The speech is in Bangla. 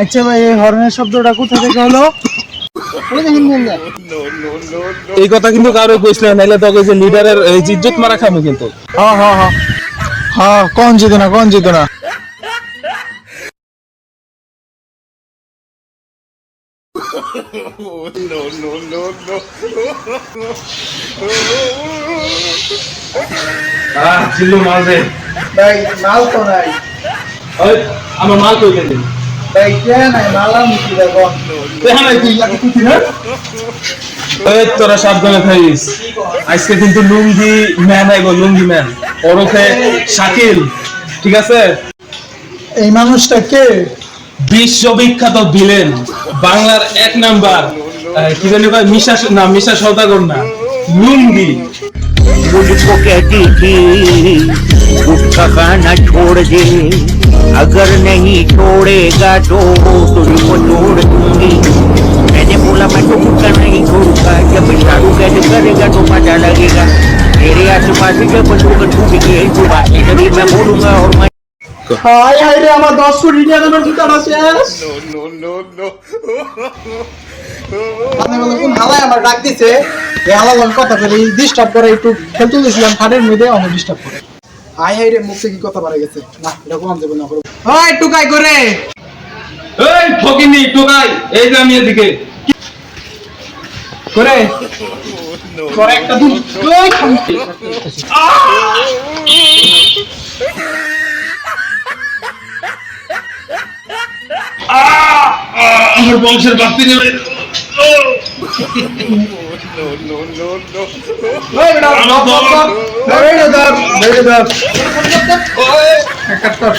আচ্ছা ভাই, এই হর্নের শব্দটা কোথা থেকে হলো? এই কথা কিন্তু কারো কইছ না, নাইলে তোকে যে লিডারের এই ইজ্জত মারা খামু কিন্তু। হ্যাঁ হ্যাঁ হ্যাঁ হ্যাঁ, কোন জিত না, কোন জিত না। চিল্লু মাল দে ভাই মাল তো নাই। ওই আমার মাল কই দেন ভাই কে নাই, মাল আমি কি দেখো। এখানে তুই তুই না এই তোরা সাবধানে থাকিস। আজকে কিন্তু লুঙ্গি ম্যান আইবো, লুঙ্গি ম্যান ওরফে শাকিল, ঠিক আছে? এই মানুষটা কে? বিশ্ববিখ্যাত ভিলেন, বাংলার এক নাম্বার, কি জানি ভাই, মিশা সওদাগর না, লুঙ্গি। मुझको कहती थी गुटखा खाना छोड़ दे, अगर नहीं छोड़ेगा तो तुझको तोड़ दूंगी। मैंने बोला मैं तो गुटखा नहीं छोड़ूंगा, जब शारू कैसे करेगा तो मजा लगेगा। मेरे आसपास जब बंदूक छूटेगी तभी मैं बोलूंगा और मैं হাই হাই রে, আমার 10 কোটি টাকা নোট জুতাটা শেষ। আপনি বলে কোন হালাই আমার ডাক দিছে, এই হালাল আমি কথা বলি ডিস্টার্ব করে, একটু খেলতে দিয়েছিলাম খাটের মধ্যে, আমার ডিস্টার্ব করে। হাই হাই রে, মুখে কি কথা বাড়ে গেছে, না এটা কোন দেব না করব। ওই টুকাই করে, এই ফকিনি টোকাই, এই যে আমি এদিকে করে করে একটা দুধ ওই খামতি। আমার বংশের বাপ্তি নেবে। ওই বেটা আমার ধর ধর, ধর ধর ধর ধর, একটা ধর।